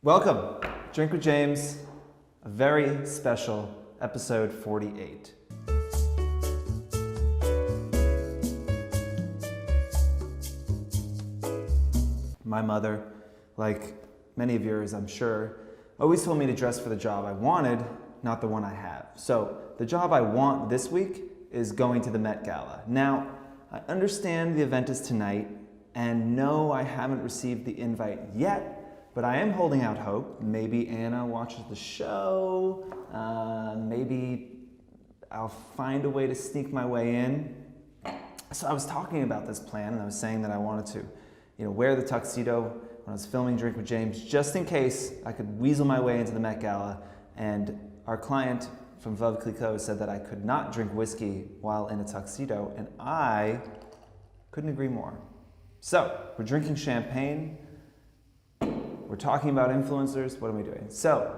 Welcome, Drink with James, a very special episode 48. My mother, like many of yours I'm sure, always told me to dress for the job I wanted, not the one I have. So the job I want this week is going to the Met Gala. Now, I understand the event is tonight, and no, I haven't received the invite yet, but I am holding out hope. Maybe Anna watches the show. Maybe I'll find a way to sneak my way in. So I was talking about this plan, and I was saying that I wanted to, wear the tuxedo when I was filming Drink with James, just in case I could weasel my way into the Met Gala. And our client from Veuve Clicquot said that I could not drink whiskey while in a tuxedo, and I couldn't agree more. So we're drinking champagne. We're talking about influencers. What are we doing? So,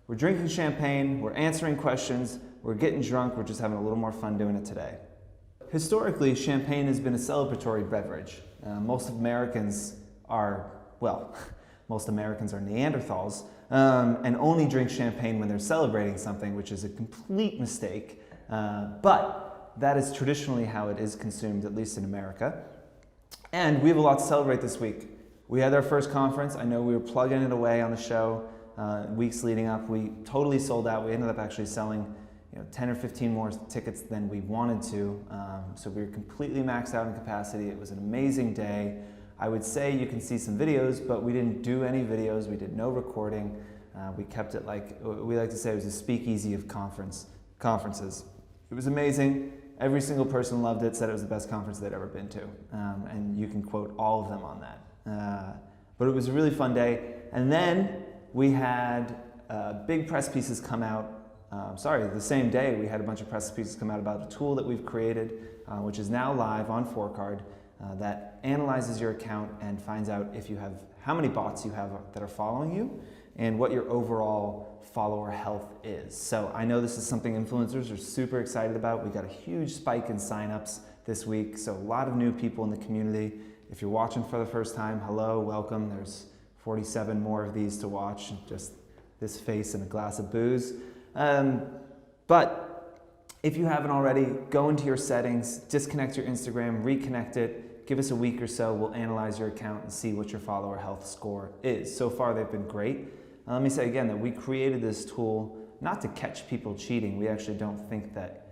we're drinking champagne, we're answering questions, we're getting drunk, we're just having a little more fun doing it today. Historically, champagne has been a celebratory beverage. Most Americans are Neanderthals and only drink champagne when they're celebrating something, which is a complete mistake. But that is traditionally how it is consumed, at least in America. And we have a lot to celebrate this week. We had our first conference. I know we were plugging it away on the show weeks leading up. We totally sold out. We ended up actually selling 10 or 15 more tickets than we wanted to. So we were completely maxed out in capacity. It was an amazing day. I would say you can see some videos, but we didn't do any videos. We did no recording. We kept it like, we like to say it was a speakeasy of conferences. It was amazing. Every single person loved it, said it was the best conference they'd ever been to. And you can quote all of them on that. But it was a really fun day. And then we had big press pieces come out. The same day we had a bunch of press pieces come out about a tool that we've created, which is now live on ForeCard, that analyzes your account and finds out if you have how many bots you have that are following you and what your overall follower health is. So I know this is something influencers are super excited about. We got a huge spike in signups this week, so a lot of new people in the community. If you're watching for the first time, hello, welcome. There's 47 more of these to watch, just this face and a glass of booze. But if you haven't already, go into your settings, disconnect your Instagram, reconnect it, give us a week or so, we'll analyze your account and see what your follower health score is. So far, they've been great. Let me say again that we created this tool not to catch people cheating. We actually don't think that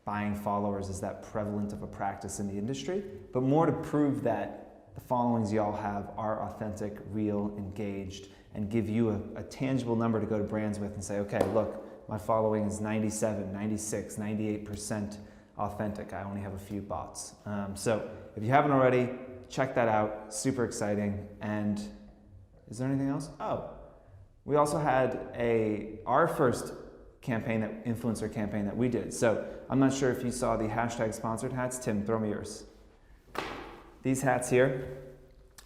buying followers is that prevalent of a practice in the industry, but more to prove that the followings y'all have are authentic, real, engaged, and give you a tangible number to go to brands with and say, okay, look, my following is 97, 96, 98% authentic. I only have a few bots. So if you haven't already, check that out. Super exciting. And is there anything else? Oh, we also had our first influencer campaign that we did. So I'm not sure if you saw the hashtag sponsored hats. Tim, throw me yours. These hats here,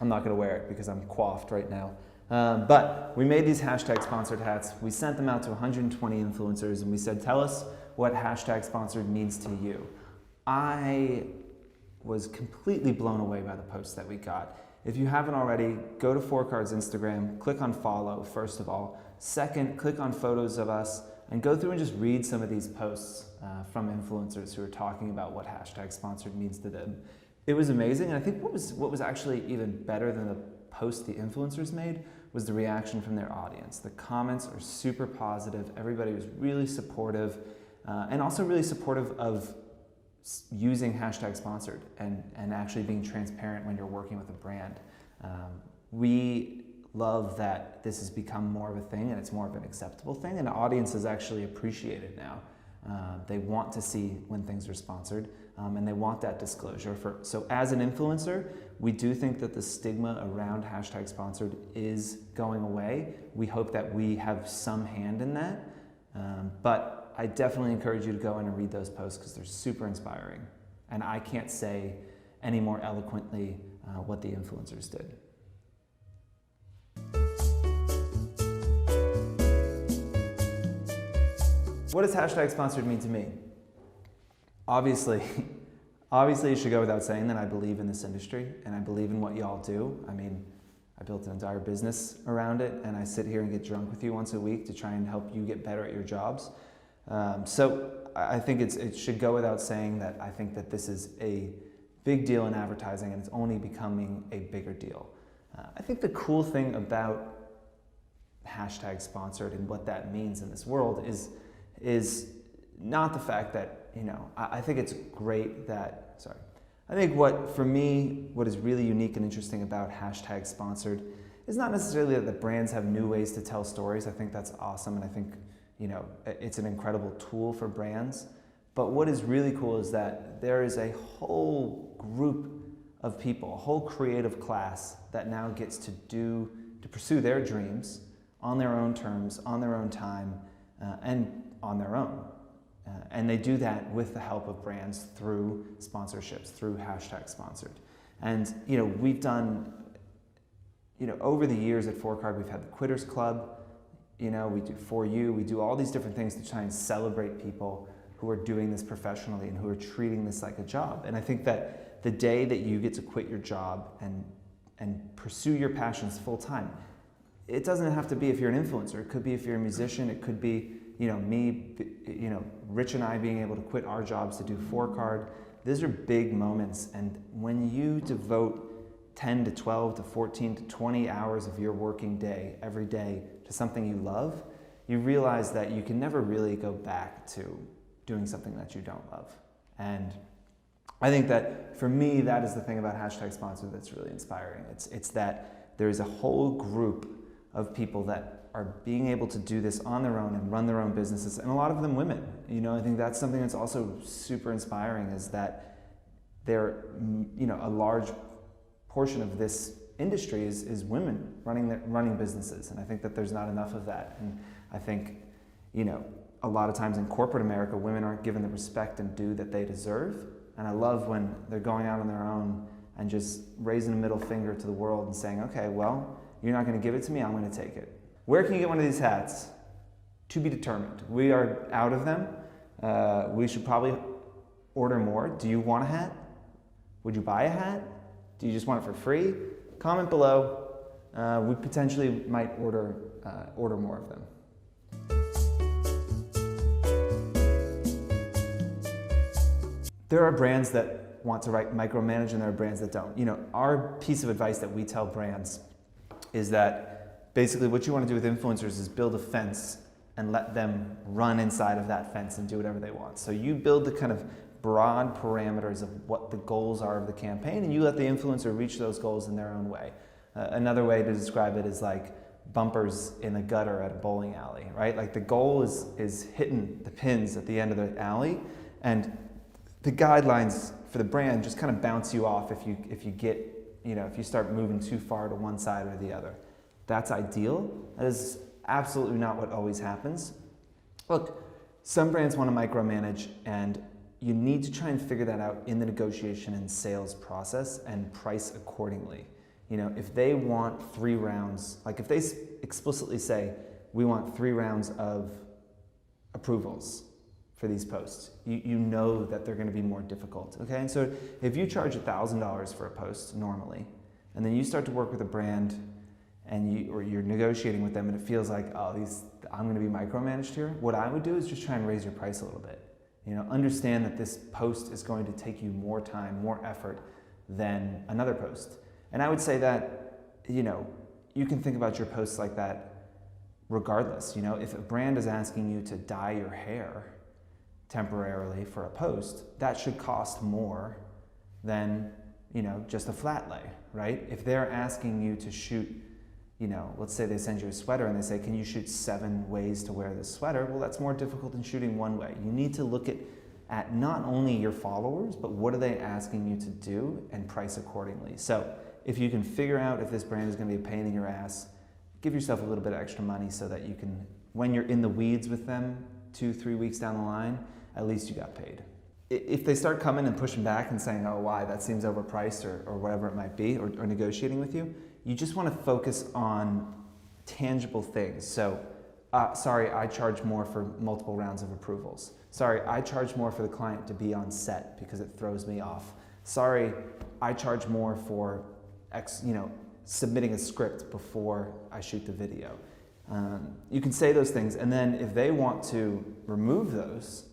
I'm not gonna wear it because I'm coiffed right now. But we made these hashtag sponsored hats. We sent them out to 120 influencers and we said, tell us what hashtag sponsored means to you. I was completely blown away by the posts that we got. If you haven't already, go to ForeCard's Instagram, click on follow, first of all. Second, click on photos of us and go through and just read some of these posts from influencers who are talking about what hashtag sponsored means to them. It was amazing, and I think what was actually even better than the post the influencers made was the reaction from their audience. The comments are super positive. Everybody was really supportive, and also really supportive of using hashtag sponsored and actually being transparent when you're working with a brand. We love that this has become more of a thing and it's more of an acceptable thing, and audiences actually appreciate it now. They want to see when things are sponsored, and they want that disclosure. So as an influencer, we do think that the stigma around hashtag sponsored is going away. We hope that we have some hand in that, but I definitely encourage you to go in and read those posts because they're super inspiring. And I can't say any more eloquently what the influencers did. What does hashtag sponsored mean to me? Obviously, it should go without saying that I believe in this industry and I believe in what y'all do. I mean, I built an entire business around it, and I sit here and get drunk with you once a week to try and help you get better at your jobs. So I think it should go without saying that I think that this is a big deal in advertising, and it's only becoming a bigger deal. I think the cool thing about hashtag sponsored and what that means in this world is not the fact that, I think it's great that, I think for me, what is really unique and interesting about hashtag sponsored is not necessarily that the brands have new ways to tell stories. I think that's awesome, and I think, it's an incredible tool for brands. But what is really cool is that there is a whole group of people, a whole creative class that now gets to pursue their dreams on their own terms, on their own time, and on their own. And they do that with the help of brands through sponsorships, through hashtag sponsored. And we've done, over the years at 4Card, we've had the Quitters Club, we do For You, we do all these different things to try and celebrate people who are doing this professionally and who are treating this like a job. And I think that the day that you get to quit your job and pursue your passions full time, it doesn't have to be if you're an influencer. It could be if you're a musician. It could be, me, Rich and I being able to quit our jobs to do 4Card. These are big moments. And when you devote 10 to 12 to 14 to 20 hours of your working day every day to something you love, you realize that you can never really go back to doing something that you don't love. And I think that for me, that is the thing about hashtag sponsored that's really inspiring. It's that there is a whole group of people that are being able to do this on their own and run their own businesses, and a lot of them women. I think that's something that's also super inspiring, is that they're, a large portion of this industry is women running businesses, and I think that there's not enough of that. And I think, a lot of times in corporate America, women aren't given the respect and due that they deserve. And I love when they're going out on their own and just raising a middle finger to the world and saying, okay, well, you're not going to give it to me, I'm going to take it. Where can you get one of these hats? To be determined. We are out of them. We should probably order more. Do you want a hat? Would you buy a hat? Do you just want it for free? Comment below. We potentially might order more of them. There are brands that want to micromanage, and there are brands that don't. Our piece of advice that we tell brands is that basically what you want to do with influencers is build a fence and let them run inside of that fence and do whatever they want. So you build the kind of broad parameters of what the goals are of the campaign, and you let the influencer reach those goals in their own way. Another way to describe it is like bumpers in a gutter at a bowling alley, right? Like the goal is hitting the pins at the end of the alley, and the guidelines for the brand just kind of bounce you off if you start moving too far to one side or the other. That's ideal. That is absolutely not what always happens. Look, some brands want to micromanage, and you need to try and figure that out in the negotiation and sales process and price accordingly. If they want 3 rounds, like if they explicitly say, we want 3 rounds of approvals for these posts, you know that they're going to be more difficult, okay? And so if you charge $1,000 for a post normally, and then you start to work with a brand and you're negotiating with them and it feels like, I'm going to be micromanaged here, what I would do is just try and raise your price a little bit. Understand that this post is going to take you more time, more effort than another post. And I would say that, you can think about your posts like that regardless. If a brand is asking you to dye your hair temporarily for a post, that should cost more than, just a flat lay, right? If they're asking you to shoot, let's say they send you a sweater and they say, can you shoot 7 ways to wear this sweater? Well, that's more difficult than shooting 1 way. You need to look at not only your followers, but what are they asking you to do, and price accordingly. So if you can figure out if this brand is going to be a pain in your ass, give yourself a little bit of extra money so that you can, when you're in the weeds with them 2-3 weeks down the line, at least you got paid. If they start coming and pushing back and saying, oh, why, that seems overpriced or whatever it might be, or negotiating with you, you just want to focus on tangible things. So, sorry, I charge more for multiple rounds of approvals. Sorry, I charge more for the client to be on set because it throws me off. Sorry, I charge more for submitting a script before I shoot the video. You can say those things, and then if they want to remove those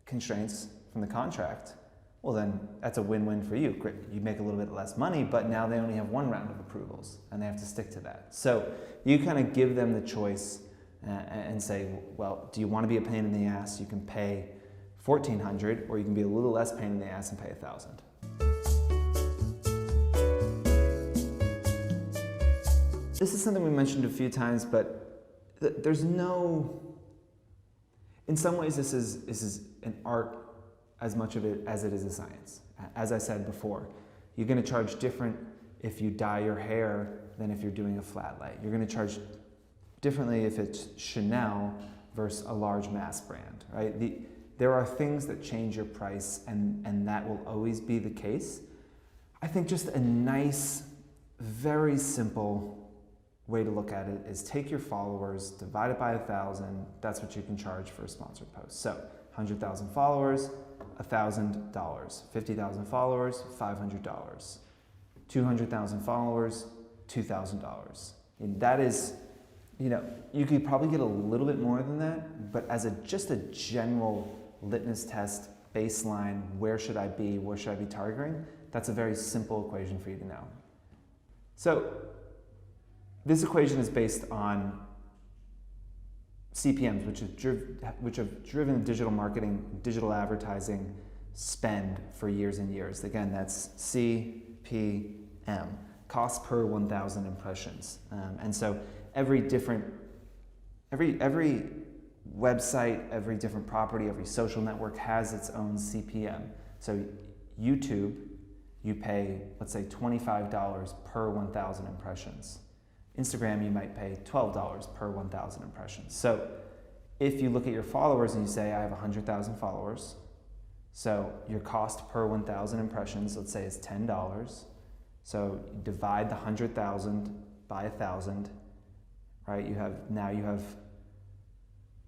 constraints from the contract, well then that's a win-win for you. Great. You make a little bit less money, but now they only have one round of approvals and they have to stick to that. So you kind of give them the choice and say, well, do you want to be a pain in the ass? You can pay $1,400, or you can be a little less pain in the ass and pay $1,000. This is something we mentioned a few times, but there's no, in some ways this is an art as much of it as it is a science. As I said before, you're going to charge different if you dye your hair than if you're doing a flat lay. You're going to charge differently if it's Chanel versus a large mass brand, right? There are things that change your price, and that will always be the case. I think just a nice, very simple way to look at it is take your followers, divide it by 1,000, that's what you can charge for a sponsored post. So 100,000 followers, $1,000. 50,000 followers, $500. 200,000 followers, $2,000. And that is, you know, you could probably get a little bit more than that, but as just a general litmus test, baseline, where should I be targeting, that's a very simple equation for you to know. So this equation is based on CPMs, which have driven digital marketing, digital advertising spend for years and years. Again, that's CPM, cost per 1,000 impressions. And so every website, every different property, every social network has its own CPM. So YouTube, you pay, let's say, $25 per 1,000 impressions. Instagram, you might pay $12 per 1,000 impressions. So if you look at your followers and you say, I have 100,000 followers, so your cost per 1,000 impressions, let's say, is $10. So you divide the 100,000 by 1,000, right? Now you have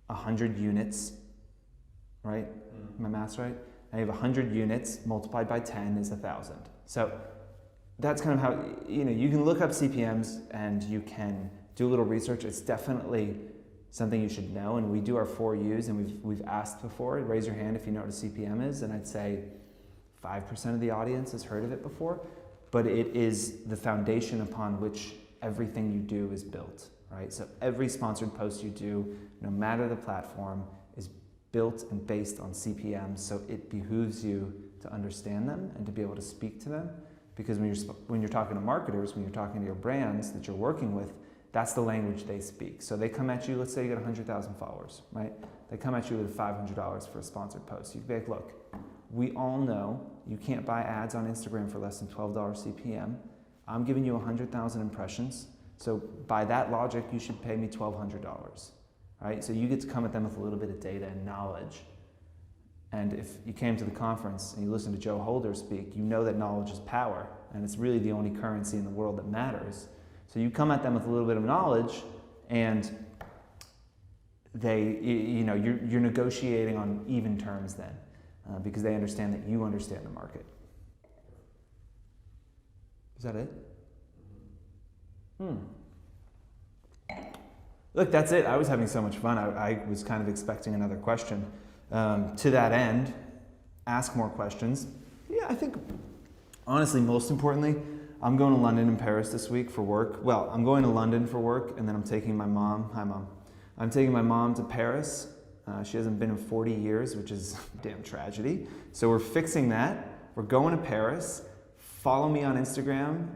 100 units, right? My math's right? Now you have 100 units multiplied by 10 is 1,000. So that's kind of how, you know, you can look up CPMs and you can do a little research. It's definitely something you should know, and we do our 4 U's, and we've asked before, raise your hand if you know what a CPM is, and I'd say 5% of the audience has heard of it before, but it is the foundation upon which everything you do is built, right? So every sponsored post you do, no matter the platform, is built and based on CPMs, so it behooves you to understand them and to be able to speak to them. Because when you're talking to marketers, when you're talking to your brands that you're working with, that's the language they speak. So they come at you, let's say you got 100,000 followers, right? They come at you with $500 for a sponsored post. You can be like, look, we all know you can't buy ads on Instagram for less than $12 CPM. I'm giving you 100,000 impressions. So by that logic, you should pay me $1,200, right? So you get to come at them with a little bit of data and knowledge. And if you came to the conference and you listened to Joe Holder speak, you know that knowledge is power, and it's really the only currency in the world that matters. So you come at them with a little bit of knowledge, and you're negotiating on even terms then, because they understand that you understand the market. Is that it? Look, that's it. I was having so much fun. I was kind of expecting another question. To that end, ask more questions. Yeah, I think, honestly, most importantly, I'm going to London and Paris this week for work. Well, I'm going to London for work, and then I'm taking my mom. Hi, Mom. I'm taking my mom to Paris. She hasn't been in 40 years, which is a damn tragedy. So we're fixing that. We're going to Paris. Follow me on Instagram.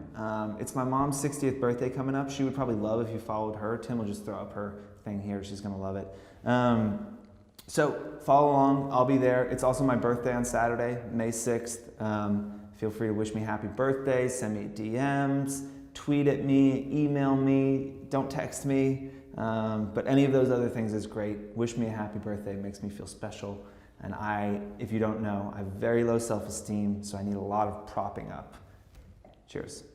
It's my mom's 60th birthday coming up. She would probably love if you followed her. Tim will just throw up her thing here. She's going to love it. So follow along. I'll be there. It's also my birthday on Saturday, May 6th. Feel free to wish me happy birthday. Send me DMs. Tweet at me. Email me. Don't text me. But any of those other things is great. Wish me a happy birthday. It makes me feel special. And if you don't know, I have very low self-esteem, so I need a lot of propping up. Cheers.